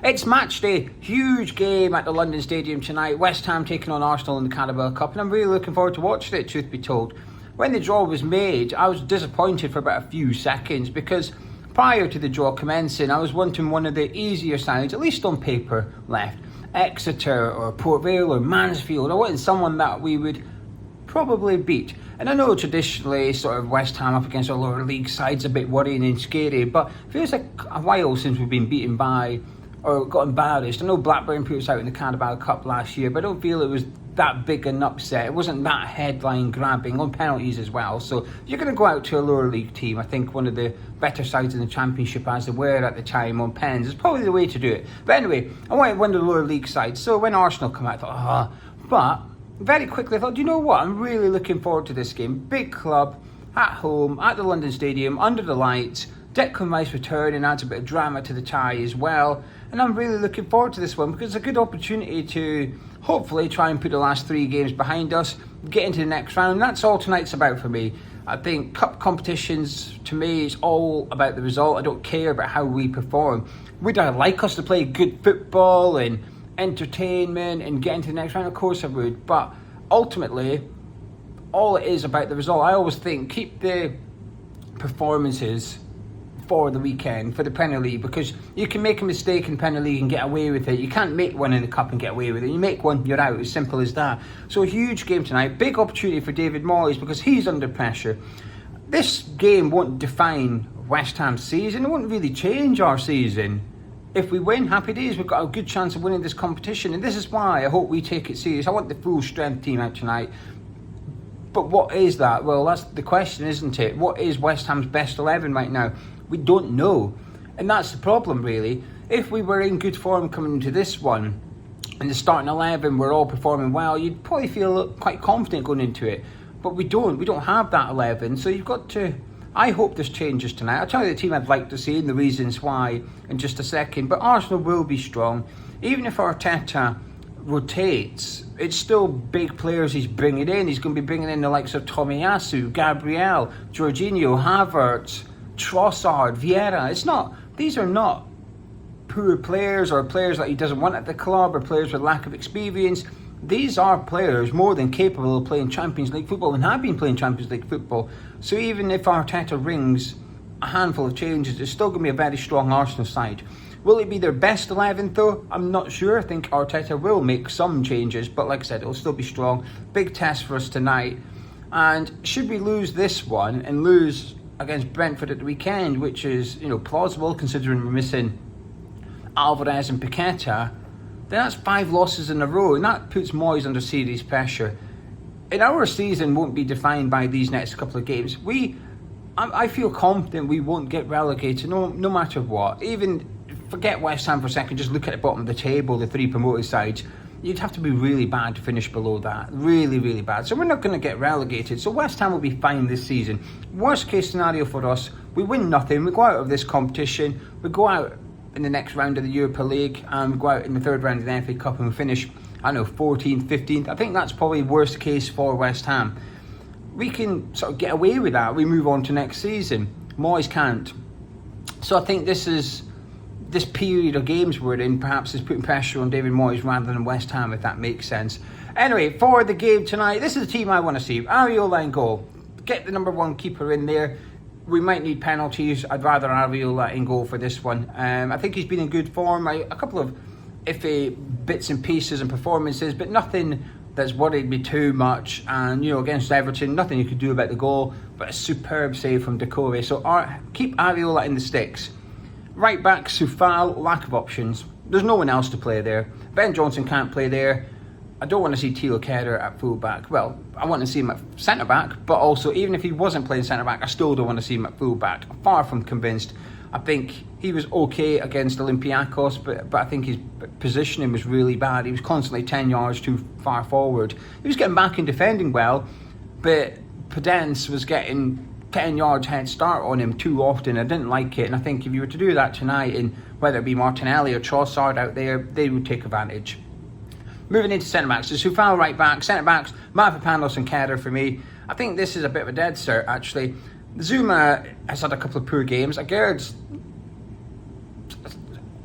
It's match day, huge game at the London Stadium tonight. West Ham taking on Arsenal in the Carabao Cup, and I'm really looking forward to watching it, truth be told. When the draw was made, I was disappointed for about a few seconds because prior to the draw commencing, I was wanting one of the easier sides, at least on paper, left. Exeter or Port Vale or Mansfield. I wanted someone that we would probably beat. And I know traditionally sort of West Ham up against a lower league side's a bit worrying and scary, but it feels like a while since we've been beaten by or got embarrassed. I know Blackburn put us out in the Carabao Cup last year, but I don't feel it was that big an upset. It wasn't that headline grabbing on penalties as well. So you're going to go out to a lower league team. I think one of the better sides in the Championship, as they were at the time on pens, is probably the way to do it. But anyway, I wanted one of the lower league sides. So when Arsenal come out, I thought, but very quickly I thought, do you know what? I'm really looking forward to this game. Big club, at home, at the London Stadium, under the lights. Declan Rice returning adds a bit of drama to the tie as well. And I'm really looking forward to this one because it's a good opportunity to hopefully try and put the last 3 games behind us, get into the next round. That's all tonight's about for me. I think cup competitions, to me, is all about the result. I don't care about how we perform. Would I like us to play good football and entertainment and get into the next round? Of course I would. But ultimately, all it is about the result. I always think keep the performances for the weekend, for the Premier League, because you can make a mistake in Premier League and get away with it. You can't make one in the Cup and get away with it. You make one, you're out. As simple as that. So a huge game tonight. Big opportunity for David Moyes because he's under pressure. This game won't define West Ham's season. It won't really change our season. If we win, happy days. We've got a good chance of winning this competition, and this is why I hope we take it serious. I want the full strength team out tonight. But what is that? Well, that's the question, isn't it? What is West Ham's best 11 right now? We don't know. And that's the problem, really. If we were in good form coming into this one, and the starting 11 were all performing well, you'd probably feel quite confident going into it. But we don't. We don't have that 11. So you've got to... I hope there's changes tonight. I'll tell you the team I'd like to see and the reasons why in just a second. But Arsenal will be strong. Even if Arteta rotates, it's still big players he's bringing in. He's going to be bringing in the likes of Tomiyasu, Gabriel, Jorginho, Havertz, Trossard, Vieira. These are not poor players or players that he doesn't want at the club or players with lack of experience. These are players more than capable of playing Champions League football and have been playing Champions League football. So even if Arteta rings a handful of changes, it's still going to be a very strong Arsenal side. Will it be their best 11 though? I'm not sure. I think Arteta will make some changes, but like I said, it'll still be strong. Big test for us tonight. And should we lose this one and lose against Brentford at the weekend, which is, plausible considering we're missing Alvarez and Paqueta, then that's 5 losses in a row, and that puts Moyes under serious pressure. And our season won't be defined by these next couple of games. I feel confident we won't get relegated, no matter what. Even forget West Ham for a second, just look at the bottom of the table, the 3 promoted sides. You'd have to be really bad to finish below that. Really, really bad. So we're not going to get relegated. So West Ham will be fine this season. Worst case scenario for us, we win nothing. We go out of this competition. We go out in the next round of the Europa League. And we go out in the 3rd round of the FA Cup and we finish, 14th, 15th. I think that's probably worst case for West Ham. We can sort of get away with that. We move on to next season. Moyes can't. So I think this period of games we're in perhaps is putting pressure on David Moyes rather than West Ham, if that makes sense. Anyway, for the game tonight, this is the team I want to see. Areola in goal. Get the number 1 keeper in there. We might need penalties. I'd rather Areola in goal for this one. I think he's been in good form. A couple of iffy bits and pieces and performances, but nothing that's worried me too much. And, against Everton, nothing you could do about the goal, but a superb save from Decore. So keep Areola in the sticks. Right back, Soufal, lack of options. There's no one else to play there. Ben Johnson can't play there. I don't want to see Thilo Kehrer at full back. Well, I want to see him at centre back, but also even if he wasn't playing centre back, I still don't want to see him at full back. I'm far from convinced. I think he was okay against Olympiacos, but I think his positioning was really bad. He was constantly 10 yards too far forward. He was getting back and defending well, but Podence was getting 10 yards head start on him too often. I didn't like it, and I think if you were to do that tonight, and whether it be Martinelli or Trossard out there, they would take advantage. Moving into centre-backs, so Soufal right back, centre-backs, Mavropanos and Kehrer for me. I think this is a bit of a dead cert, actually. Zuma has had a couple of poor games. Agerd's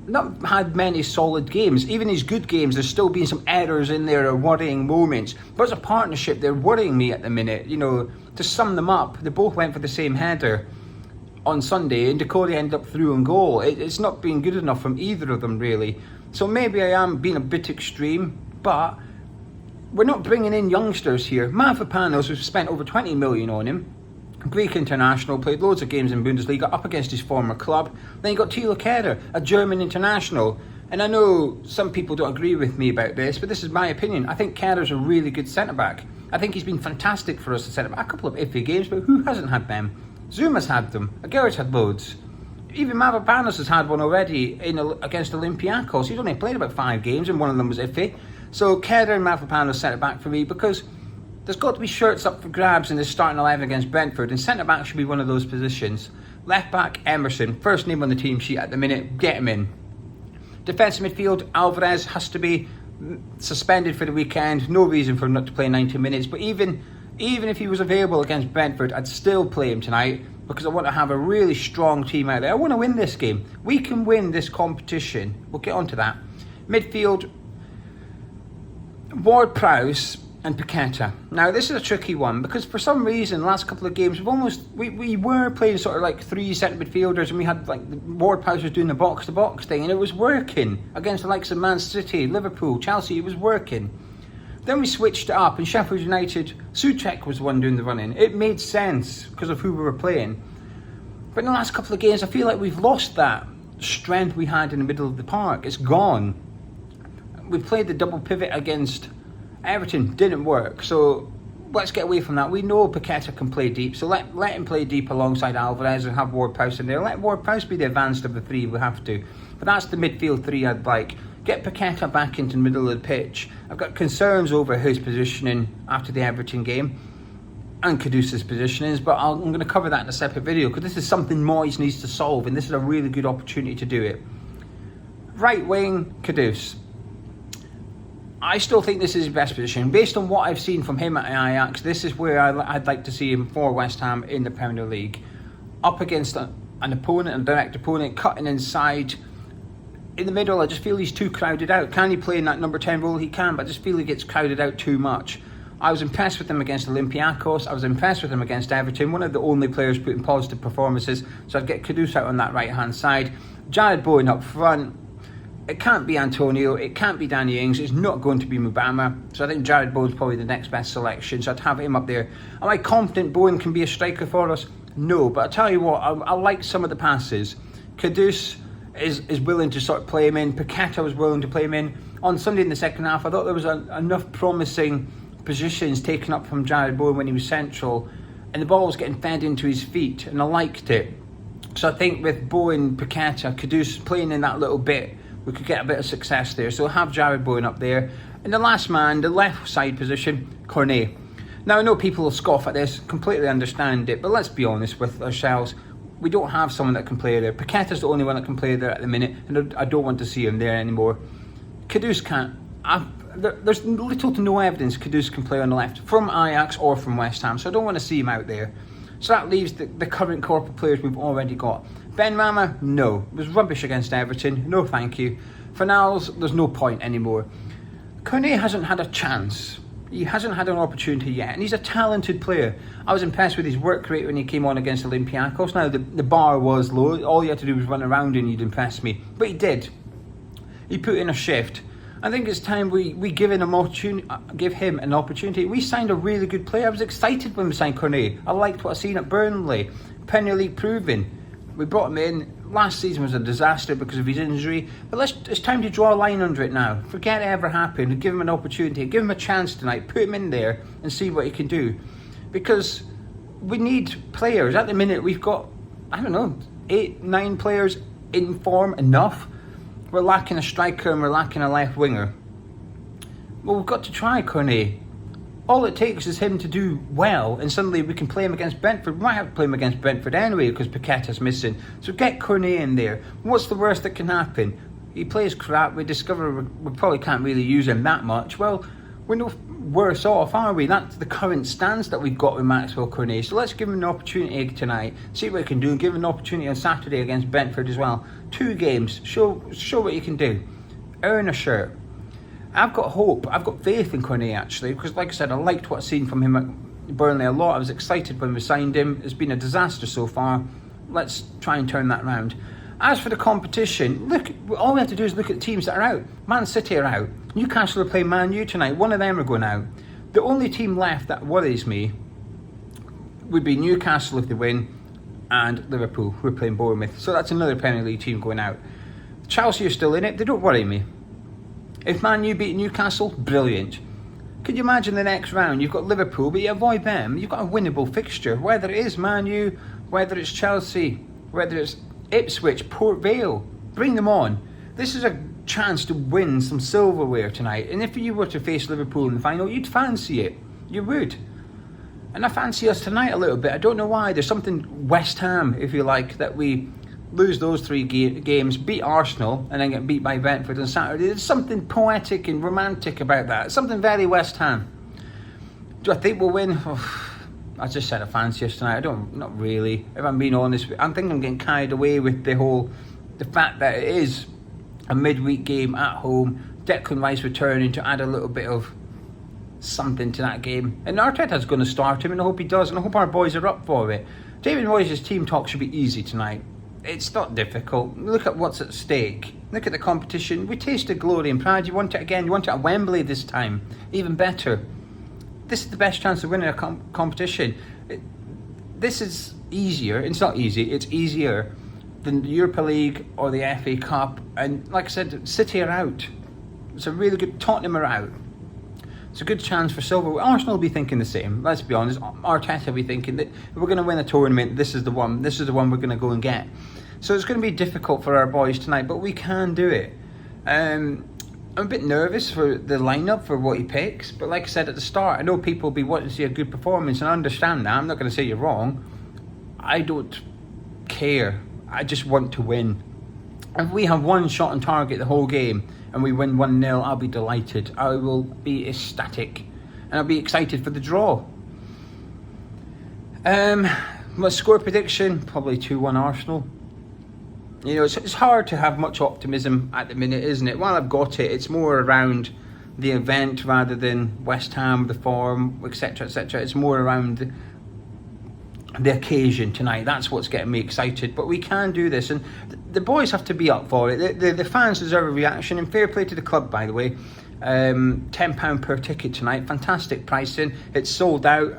not had many solid games. Even his good games, there's still been some errors in there or worrying moments. But as a partnership, they're worrying me at the minute. To sum them up, they both went for the same header on Sunday, and Cornet ended up through on goal. It's not been good enough from either of them, really. So maybe I am being a bit extreme, but we're not bringing in youngsters here. Mavropanos, we've spent over 20 million on him. Greek international, played loads of games in Bundesliga up against his former club. Then you got Thilo Kehrer, a German international. And I know some people don't agree with me about this, but this is my opinion. I think Kehler's a really good centre-back. I think he's been fantastic for us at centre-back. A couple of iffy games, but who hasn't had them? Zuma's had them. Aguirre's had loads. Even Mavropanos has had one already against Olympiacos. He's only played about 5 games and one of them was iffy. So Kehrer and Mavropanos centre-back for me, because there's got to be shirts up for grabs in the starting 11 against Brentford, and centre-back should be one of those positions. Left-back, Emerson, first name on the team sheet at the minute, get him in. Defensive midfield, Alvarez has to be suspended for the weekend, no reason for him not to play 90 minutes, but even if he was available against Brentford, I'd still play him tonight, because I want to have a really strong team out there. I want to win this game. We can win this competition. We'll get on to that. Midfield, Ward-Prowse and Paqueta. Now this is a tricky one, because for some reason the last couple of games we were playing sort of like 3 centre midfielders, and we had like Ward-Prowse was doing the box to box thing, and it was working against the likes of Man City, Liverpool, Chelsea. It was working. Then we switched it up, and Sheffield United, Souček was the one doing the running. It made sense because of who we were playing. But in the last couple of games, I feel like we've lost that strength we had in the middle of the park. It's gone. We played the double pivot against Everton, didn't work, so let's get away from that. We know Paqueta can play deep, so let him play deep alongside Alvarez and have Ward-Prowse in there. Let Ward-Prowse be the advanced of the 3 if we have to. But that's the midfield 3 I'd like. Get Paqueta back into the middle of the pitch. I've got concerns over his positioning after the Everton game and Kudus's positionings, but I'm going to cover that in a separate video, because this is something Moyes needs to solve, and this is a really good opportunity to do it. Right wing, Kudus. I still think this is his best position. Based on what I've seen from him at Ajax, this is where I'd like to see him for West Ham in the Premier League. Up against an opponent, a direct opponent, cutting inside. In the middle, I just feel he's too crowded out. Can he play in that number 10 role? He can, but I just feel he gets crowded out too much. I was impressed with him against Olympiacos. I was impressed with him against Everton. One of the only players putting positive performances. So I'd get Kudus out on that right-hand side. Jared Bowen up front. It can't be Antonio, it can't be Danny Ings, it's not going to be Mubama. So I think Jared Bowen's probably the next best selection, so I'd have him up there. Am I confident Bowen can be a striker for us? No, but I'll tell you what, I like some of the passes. Kudus is willing to sort of play him in. Paqueta was willing to play him in. On Sunday in the second half, I thought there was enough promising positions taken up from Jared Bowen when he was central, and the ball was getting fed into his feet, and I liked it. So I think with Bowen, Paqueta, Kudus playing in that little bit, we could get a bit of success there. So we'll have Jared Bowen up there. And the last man, the left side position, Cornet. Now I know people will scoff at this, completely understand it, but let's be honest with ourselves. We don't have someone that can play there. Paqueta's the only one that can play there at the minute, and I don't want to see him there anymore. Kudus can't. There's little to no evidence Kudus can play on the left from Ajax or from West Ham, so I don't want to see him out there. So that leaves the current corporate players we've already got. Ben Rama, no. It was rubbish against Everton. No thank you. Fornals, there's no point anymore. Cornet hasn't had a chance. He hasn't had an opportunity yet, and he's a talented player. I was impressed with his work rate when he came on against Olympiacos. Now, the bar was low. All you had to do was run around and he'd impress me. But he did. He put in a shift. I think it's time we give him an opportunity. We signed a really good player. I was excited when we signed Cornet. I liked what I seen at Burnley. Premier League proven. We brought him in. Last season was a disaster because of his injury. But it's time to draw a line under it now. Forget it ever happened and give him an opportunity. Give him a chance tonight. Put him in there and see what he can do. Because we need players. At the minute, we've got, 8, 9 players in form enough. We're lacking a striker and we're lacking a left winger. Well, we've got to try Cornet. All it takes is him to do well, and suddenly we can play him against Brentford. We might have to play him against Brentford anyway because Paqueta's missing. So get Cornet in there. What's the worst that can happen? He plays crap. We discover we probably can't really use him that much. Well, we're no worse off, are we? That's the current stance that we've got with Maxwell Cornet. So let's give him an opportunity tonight, see what he can do, and give him an opportunity on Saturday against Brentford as well. 2 games, show what you can do. Earn a shirt. I've got hope, I've got faith in Cornet actually, because like I said, I liked what I've seen from him at Burnley a lot. I was excited when we signed him. It's been a disaster so far. Let's try and turn that around. As for the competition, look, all we have to do is look at the teams that are out. Man City are out. Newcastle are playing Man U tonight. One of them are going out. The only team left that worries me would be Newcastle if they win, and Liverpool, who are playing Bournemouth. So that's another Premier League team going out. Chelsea are still in it. They don't worry me. If Man U beat Newcastle, brilliant. Could you imagine the next round? You've got Liverpool, but you avoid them. You've got a winnable fixture. Whether it is Man U, whether it's Chelsea, whether it's Ipswich, Port Vale, bring them on. This is a chance to win some silverware tonight. And if you were to face Liverpool in the final, you'd fancy it. You would. And I fancy us tonight a little bit. I don't know why. There's something West Ham, if you like, that we lose those 3 games, beat Arsenal, and then get beat by Brentford on Saturday. There's something poetic and romantic about that. Something very West Ham. Do I think we'll win? Oh, I just said I fancy us tonight. Not really. If I'm being honest, I think I'm getting carried away with the fact that it is a midweek game at home. Declan Rice returning to add a little bit of something to that game. And Arteta's going to start him, and I hope he does, and I hope our boys are up for it. David Moyes' team talk should be easy tonight. It's not difficult. Look at what's at stake. Look at the competition. We tasted glory and pride. You want it again. You want it at Wembley this time. Even better. This is the best chance of winning a competition. This is easier. It's not easy. It's easier than the Europa League or the FA Cup. And like I said, City are out. It's a really good... Tottenham are out. It's a good chance for silver. Arsenal will be thinking the same. Let's be honest. Arteta will be thinking that if we're going to win a tournament, this is the one. This is the one we're going to go and get. So it's going to be difficult for our boys tonight, but we can do it. I'm a bit nervous for the lineup, for what he picks. But like I said at the start, I know people will be wanting to see a good performance, and I understand that. I'm not going to say you're wrong. I don't care. I just want to win. If we have one shot on target the whole game and we win 1-0, I'll be delighted. I will be ecstatic. And I'll be excited for the draw. My score prediction, probably 2-1 Arsenal. You know, it's hard to have much optimism at the minute, isn't it? While I've got it, it's more around the event rather than West Ham, the form, etc., etc. It's more around the occasion tonight. That's what's getting me excited. But we can do this, and the boys have to be up for it. The fans deserve a reaction, and fair play to the club, by the way. £10 per ticket tonight. Fantastic pricing. It's sold out.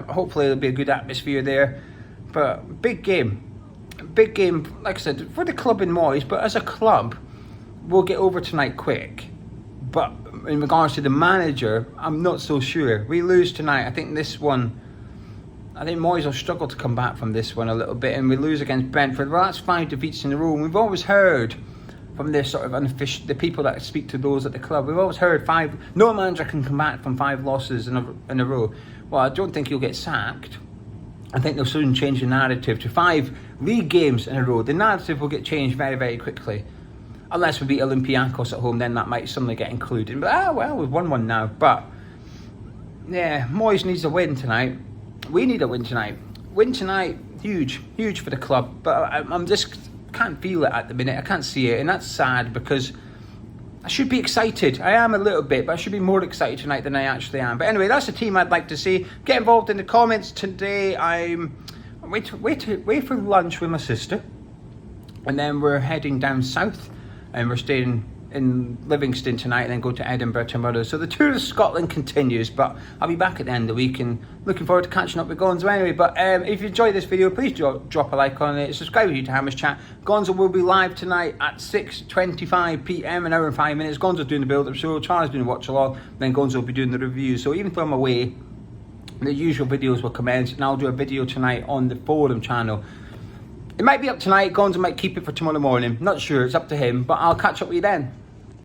Hopefully there'll be a good atmosphere there. But big game, like I said, for the club and Moyes, but as a club, we'll get over tonight quick. But in regards to the manager, I'm not so sure. We lose tonight. I think Moyes will struggle to come back from this one a little bit, and we lose against Brentford. Well, that's 5 defeats in a row, and we've always heard from this sort of unofficial, the people that speak to those at the club, we've always heard no manager can come back from 5 losses in a row. Well, I don't think he'll get sacked. I think they'll soon change the narrative to 5 league games in a row. The narrative will get changed very, very quickly. Unless we beat Olympiacos at home, then that might suddenly get included. But, we've won one now. But, yeah, Moyes needs a win tonight. We need a win tonight. Win tonight, huge for the club. But I'm just can't feel it at the minute. I can't see it, and that's sad because I should be excited. I am a little bit, but I should be more excited tonight than I actually am. But anyway, that's the team I'd like to see. Get involved in the comments today. I'm wait for lunch with my sister, and then we're heading down south, and we're staying in Livingston tonight and then go to Edinburgh tomorrow. So the tour of Scotland continues, but I'll be back at the end of the week and looking forward to catching up with Gonzo anyway. But if you enjoyed this video, please drop a like on it, subscribe to Hammers Chat. Gonzo will be live tonight at 6:25 PM, an hour and 5 minutes. Gonzo's doing the build-up show, Charles doing the watch along, then Gonzo will be doing the review. So even though I'm away, the usual videos will commence, and I'll do a video tonight on the forum channel. It might be up tonight. Gonzo might keep it for tomorrow morning, not sure, it's up to him, but I'll catch up with you then.